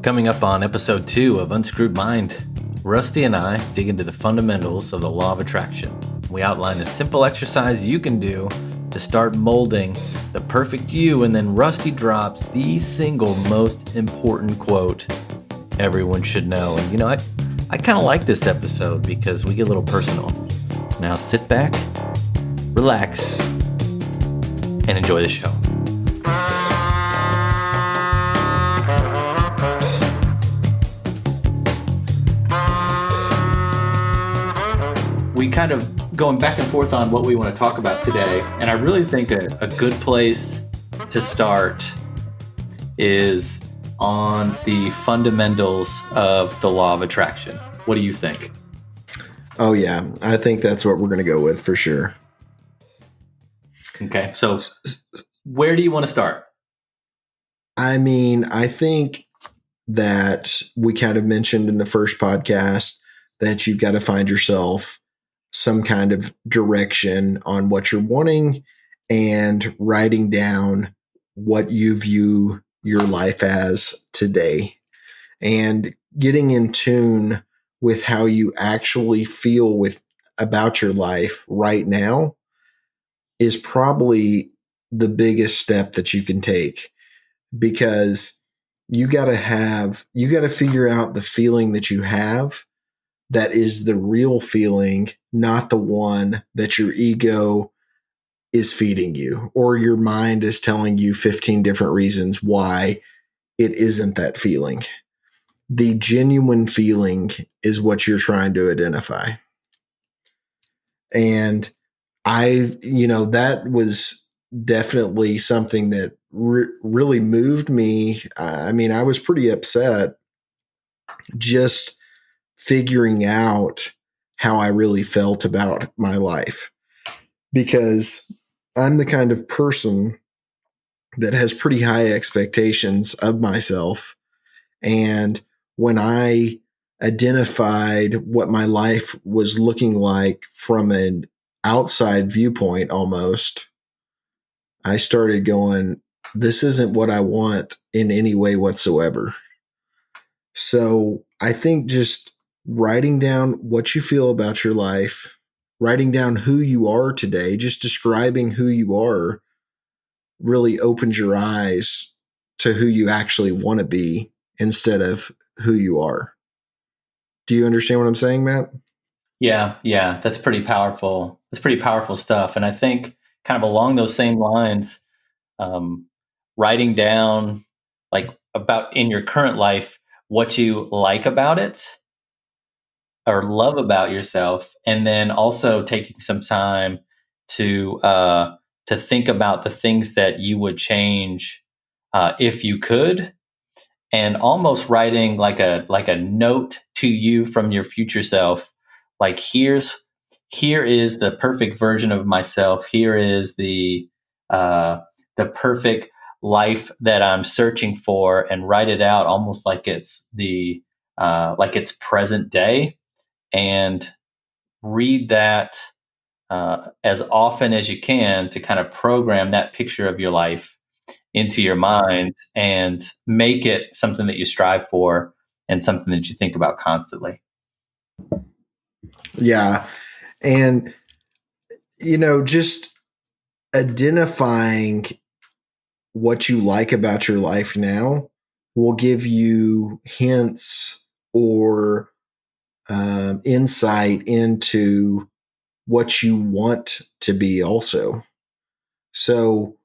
Coming up on episode 2 of Unscrewed Mind, Rusty and I dig into the fundamentals of the law of attraction. We outline a simple exercise you can do to start molding the perfect you, and then Rusty drops the single most important quote everyone should know. And I kind of like this episode because we get a little personal. Now sit back, relax, and enjoy the show. We kind of going back and forth on what we want to talk about today. And I really think a good place to start is on the fundamentals of the law of attraction. What do you think? Oh, yeah. I think that's what we're going to go with for sure. Okay. So where do you want to start? I mean, I think that we kind of mentioned in the first podcast that you've got to find yourself some kind of direction on what you're wanting and writing down what you view your life as today and getting in tune with how you actually feel about your life right now is probably the biggest step that you can take, because you got to figure out the feeling that you have that is the real feeling, not the one that your ego is feeding you, or your mind is telling you 15 different reasons why it isn't that feeling. The genuine feeling is what you're trying to identify. And that was definitely something that really moved me. I mean, I was pretty upset just figuring out how I really felt about my life, because I'm the kind of person that has pretty high expectations of myself. And when I identified what my life was looking like from an outside viewpoint almost, I started going, this isn't what I want in any way whatsoever. So I think just writing down what you feel about your life, writing down who you are today, just describing who you are, really opens your eyes to who you actually want to be instead of who you are. Do you understand what I'm saying, Matt? Yeah, that's pretty powerful. That's pretty powerful stuff. And I think kind of along those same lines, writing down like about in your current life, what you like about it or love about yourself, and then also taking some time to think about the things that you would change if you could, and almost writing like a note to you from your future self, like here is the perfect version of myself. Here is the perfect life that I'm searching for, and write it out almost like it's like it's present day, and read that as often as you can to kind of program that picture of your life into your mind and make it something that you strive for and something that you think about constantly. Yeah. And, just identifying what you like about your life now will give you hints or insight into what you want to be also. So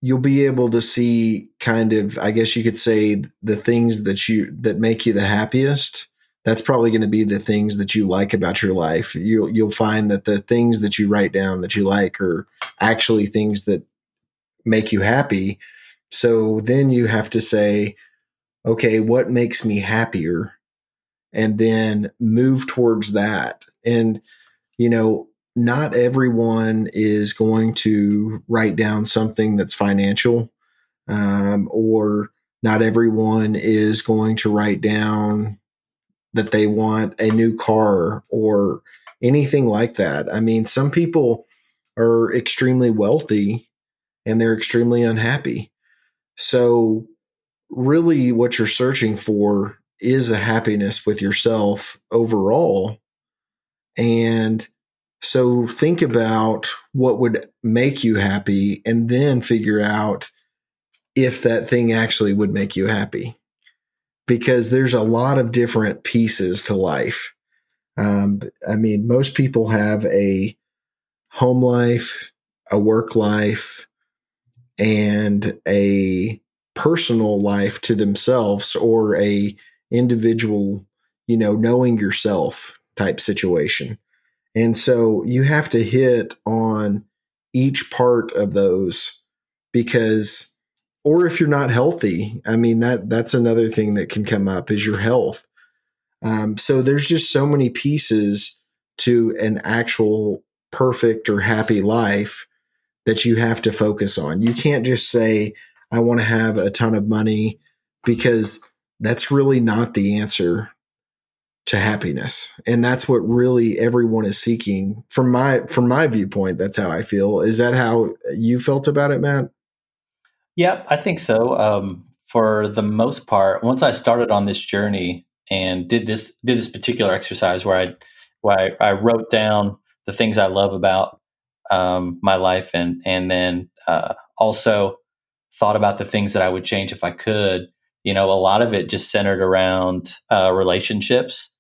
you'll be able to see kind of, I guess you could say, the things that make you the happiest. That's probably going to be the things that you like about your life. You'll find that the things that you write down that you like are actually things that make you happy. So then you have to say, okay, what makes me happier? And then move towards that. And, not everyone is going to write down something that's financial, or not everyone is going to write down that they want a new car or anything like that. I mean, some people are extremely wealthy and they're extremely unhappy. So really what you're searching for is a happiness with yourself overall. And so think about what would make you happy and then figure out if that thing actually would make you happy. Because there's a lot of different pieces to life. I mean, most people have a home life, a work life, and a personal life to themselves, or a individual, knowing yourself type situation. And so you have to hit on each part of those, because, or if you're not healthy, I mean, that's another thing that can come up is your health. So there's just so many pieces to an actual perfect or happy life that you have to focus on. You can't just say, I want to have a ton of money, because that's really not the answer to happiness. And that's what really everyone is seeking. From my viewpoint, that's how I feel. Is that how you felt about it, Matt? Yep, I think so. For the most part, once I started on this journey and did this particular exercise where I wrote down the things I love about my life, and then also thought about the things that I would change if I could. A lot of it just centered around relationships.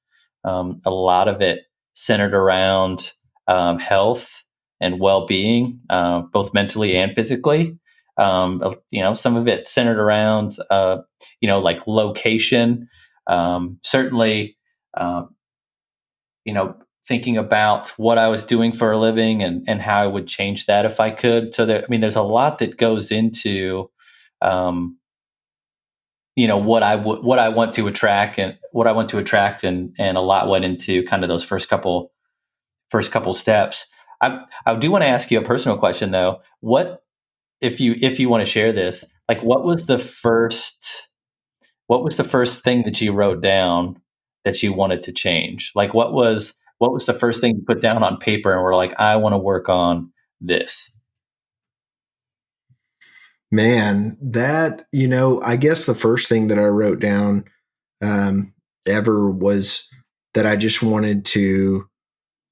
A lot of it centered around health and well-being, both mentally and physically. Some of it centered around, like location. Certainly, um, thinking about what I was doing for a living, and how I would change that if I could. So there's a lot that goes into, um, what I want to attract, and a lot went into kind of those first couple steps. I do want to ask you a personal question though. What, if you want to share this, like what was the first thing that you wrote down that you wanted to change? Like what was the first thing you put down on paper and were like, I want to work on this? Man, that, I guess the first thing that I wrote down um, ever was that I just wanted to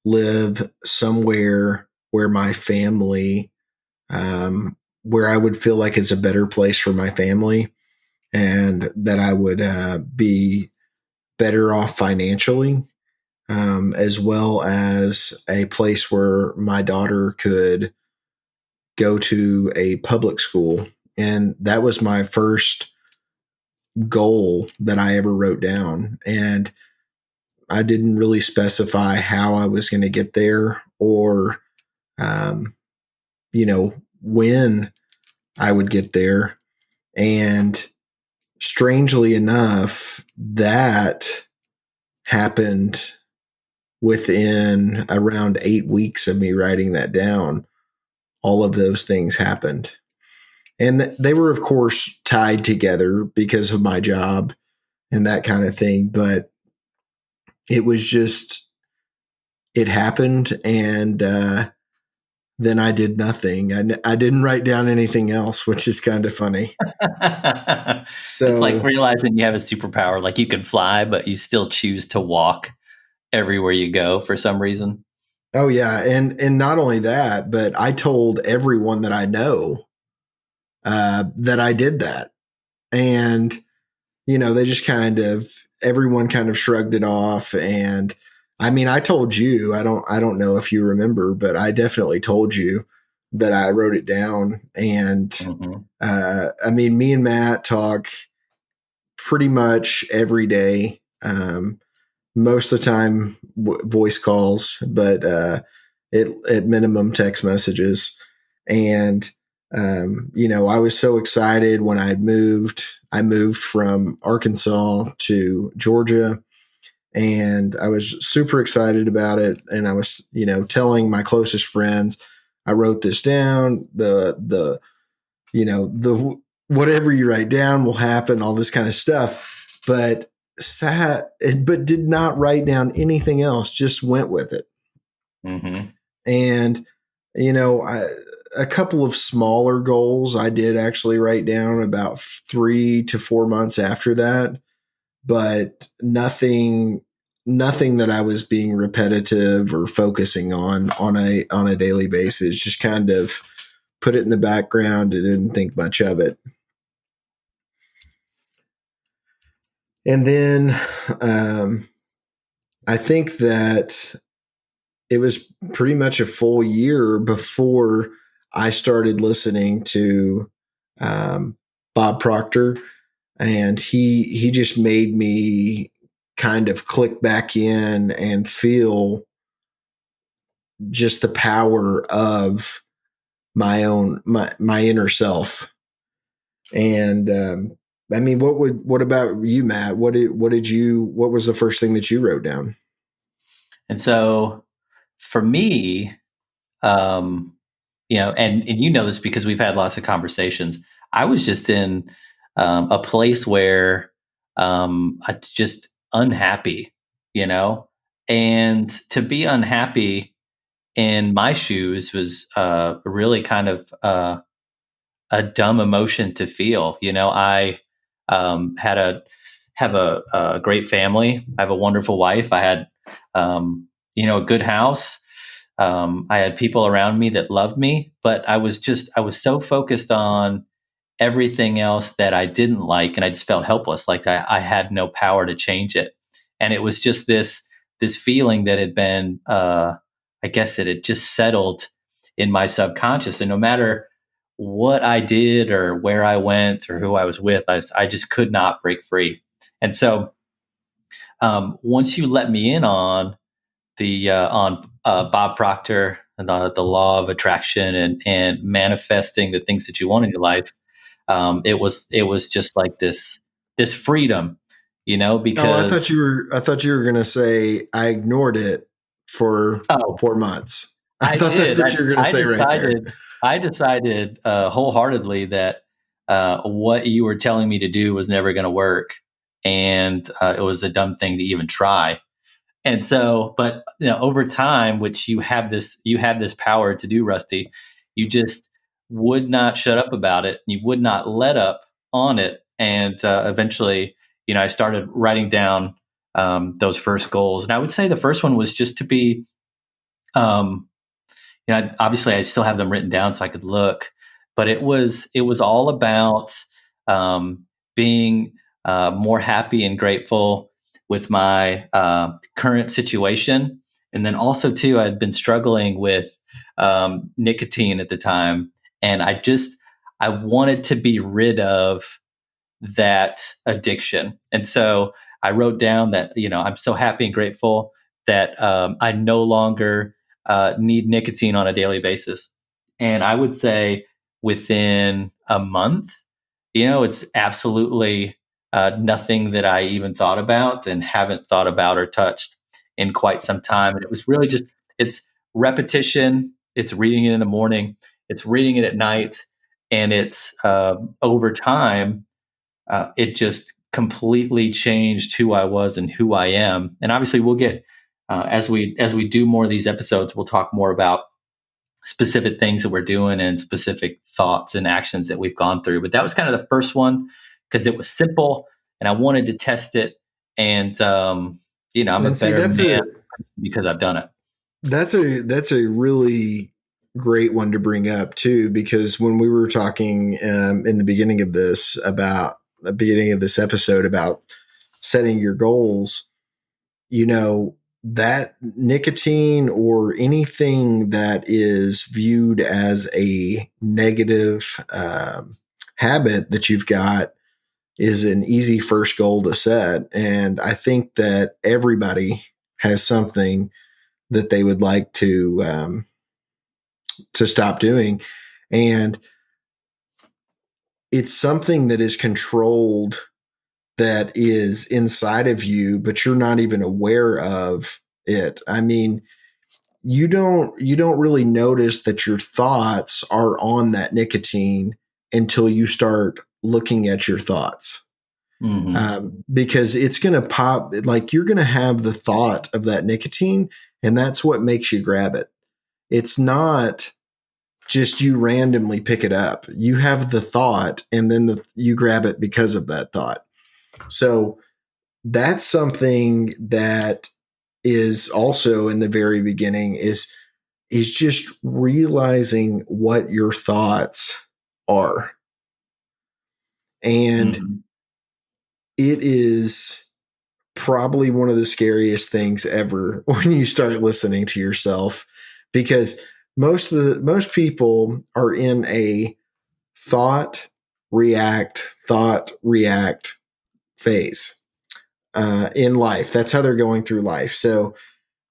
live somewhere where my family, where I would feel like it's a better place for my family, and that I would be better off financially, as well as a place where my daughter could go to a public school. And that was my first goal that I ever wrote down. And I didn't really specify how I was going to get there, or, um, when I would get there. And strangely enough, that happened within around 8 weeks of me writing that down. All of those things happened. And they were, of course, tied together because of my job and that kind of thing. But it was just, it happened. And then I did nothing. I didn't write down anything else, which is kind of funny. It's like So, realizing you have a superpower, like you can fly, but you still choose to walk everywhere you go for some reason. oh yeah. And not only that, but I told everyone that I know that I did that. And, they just everyone kind of shrugged it off. And I mean, I told you, I don't know if you remember, but I definitely told you that I wrote it down. And, Hmm. I mean, me and Matt talk pretty much every day. Most of the time, voice calls, but at minimum, text messages. And I was so excited when I moved. I moved from Arkansas to Georgia, and I was super excited about it. And I was, telling my closest friends, I wrote this down. The whatever you write down will happen, all this kind of stuff. But but did not write down anything else, just went with it. Hmm. And, you know, a couple of smaller goals I did actually write down about 3 to 4 months after that, but nothing that I was being repetitive or focusing on a daily basis. Just kind of put it in the background and didn't think much of it. And then I think that it was pretty much a full year before I started listening to Bob Proctor, and he just made me kind of click back in and feel just the power of my inner self. And I mean, what about you, Matt? What was the first thing that you wrote down? And so for me, and you know this because we've had lots of conversations. I was just in a place where I just unhappy, and to be unhappy in my shoes was really kind of a dumb emotion to feel. I have a great family. I have a wonderful wife. I had a good house. I had people around me that loved me, but I was so focused on everything else that I didn't like, and I just felt helpless, like I had no power to change it. And it was just this feeling that had been, I guess it had just settled in my subconscious. And no matter what I did or where I went or who I was with, I just could not break free. And so once you let me in on Bob Proctor and the law of attraction and manifesting the things that you want in your life, it was just like this freedom, because I thought you were going to say I ignored it for 4 months. I thought did. That's what you were going to say right there. I decided wholeheartedly that what you were telling me to do was never going to work, and it was a dumb thing to even try. And so, but over time, which you have this power to do, Rusty, you just would not shut up about it. You would not let up on it. And eventually, I started writing down those first goals. And I would say the first one was just to be, obviously I still have them written down so I could look, but it was all about being more happy and grateful with my current situation. And then also too, I'd been struggling with nicotine at the time. And I wanted to be rid of that addiction. And so I wrote down that, I'm so happy and grateful that I no longer need nicotine on a daily basis. And I would say within a month, it's absolutely nothing that I even thought about and haven't thought about or touched in quite some time. And it was really just, it's repetition. It's reading it in the morning. It's reading it at night. And it's over time, it just completely changed who I was and who I am. And obviously we'll get, as we do more of these episodes, we'll talk more about specific things that we're doing and specific thoughts and actions that we've gone through. But that was kind of the first one because it was simple and I wanted to test it. And, I'm a better man because I've done it. That's a really great one to bring up too, because when we were talking in the beginning of this episode about setting your goals, that nicotine or anything that is viewed as a negative habit that you've got is an easy first goal to set. And I think that everybody has something that they would like to stop doing. And it's something that is controlled, that is inside of you, but you're not even aware of it. I mean, you don't really notice that your thoughts are on that nicotine until you start looking at your thoughts. Mm-hmm. Because it's going to pop, like you're going to have the thought of that nicotine, and that's what makes you grab it. It's not just you randomly pick it up. You have the thought, and then you grab it because of that thought. So that's something that is also in the very beginning is just realizing what your thoughts are. And it is probably one of the scariest things ever when you start listening to yourself, because most people are in a thought react phase in life. That's how they're going through life. So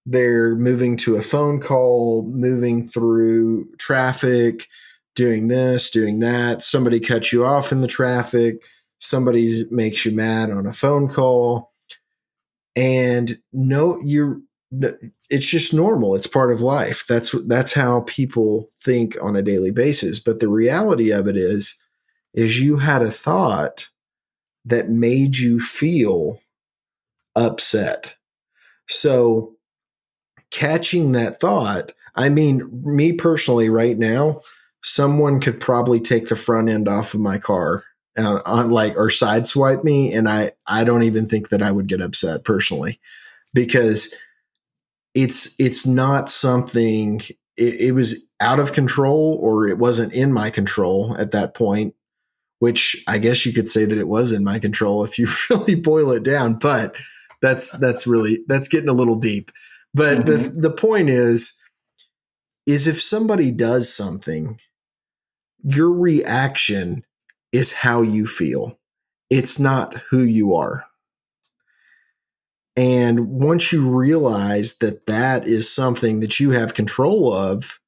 they're moving to a phone call, moving through traffic, doing this, doing that. Somebody cuts you off in the traffic. Somebody makes you mad on a phone call. And it's just normal. It's part of life. That's how people think on a daily basis. But the reality of it is you had a thought that made you feel upset. So catching that thought, I mean, me personally right now, someone could probably take the front end off of my car or sideswipe me, and I don't even think that I would get upset personally, because it's not something, it was out of control, or it wasn't in my control at that point, which I guess you could say that it was in my control if you really boil it down, but that's getting a little deep. But the point is if somebody does something, your reaction is how you feel. It's not who you are. And once you realize that that is something that you have control of,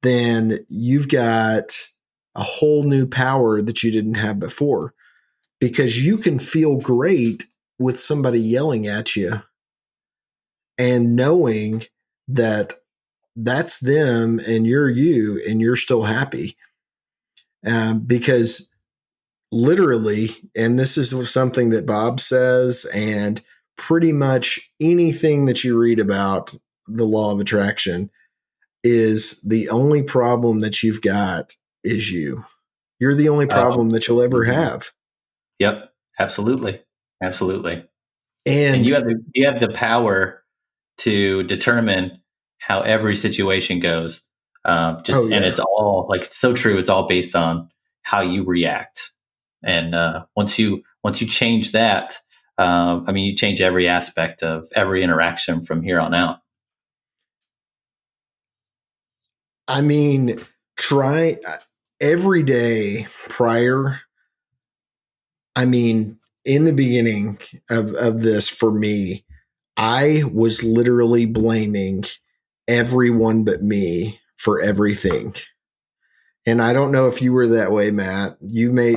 then you've got a whole new power that you didn't have before, because you can feel great with somebody yelling at you and knowing that that's them and you're you and you're still happy. Because literally, and this is something that Bob says, and pretty much anything that you read about the law of attraction, is the only problem that you've got is you. You're the only problem that you'll ever have. Yep, absolutely. And you have the power to determine how every situation goes. And it's all, like, it's so true. It's all based on how you react. And once you change that, you change every aspect of every interaction from here on out. I mean, try every day prior. I mean, in the beginning of this, for me, I was literally blaming everyone but me for everything. And I don't know if you were that way, Matt. You may,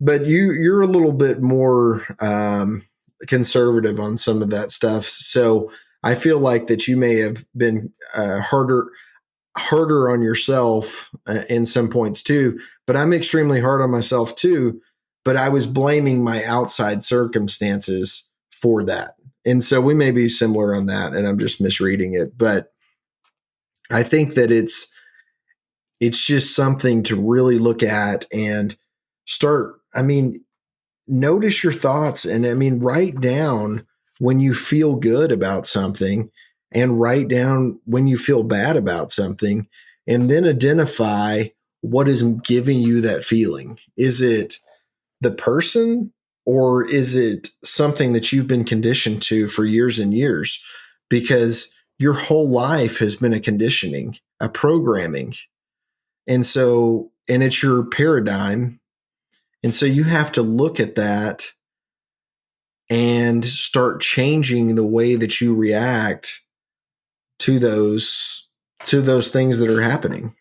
but you're a little bit more conservative on some of that stuff. So I feel like that you may have been harder on yourself in some points too, but I'm extremely hard on myself too. But I was blaming my outside circumstances for that. And so we may be similar on that, and I'm just misreading it. But I think that it's just something to really look at and start. Notice your thoughts, and write down when you feel good about something, and write down when you feel bad about something, and then identify what is giving you that feeling. Is it the person, or is it something that you've been conditioned to for years and years? Because your whole life has been a conditioning, a programming. And it's your paradigm. And so you have to look at that and start changing the way that you react to those things that are happening.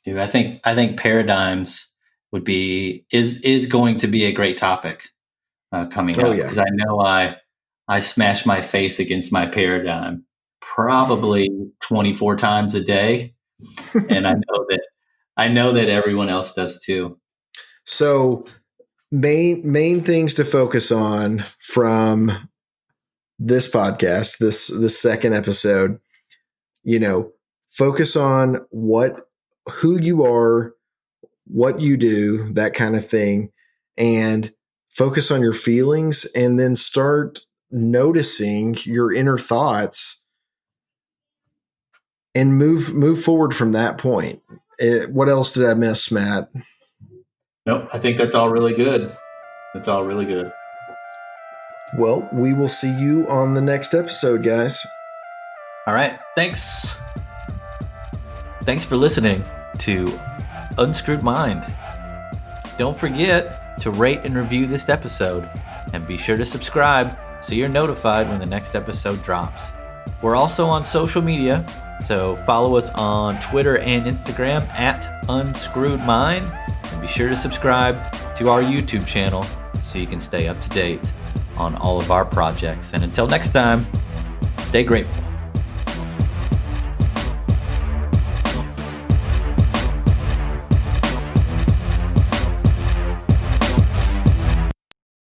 Dude, I think paradigms is going to be a great topic coming up, because I know I smash my face against my paradigm probably 24 times a day, and I know that everyone else does too. So main things to focus on from this podcast, this second episode: focus on who you are, what you do, that kind of thing, and focus on your feelings, and then start noticing your inner thoughts and move forward from that point. What else did I miss, Matt? Nope, I think that's all really good. That's all really good. Well, we will see you on the next episode, guys. All right. Thanks. Thanks for listening to Unscrewed Mind. Don't forget to rate and review this episode, and be sure to subscribe so you're notified when the next episode drops. We're also on social media, so follow us on Twitter and Instagram at Unscrewed Mind, and be sure to subscribe to our YouTube channel so you can stay up to date on all of our projects. And until next time, stay grateful.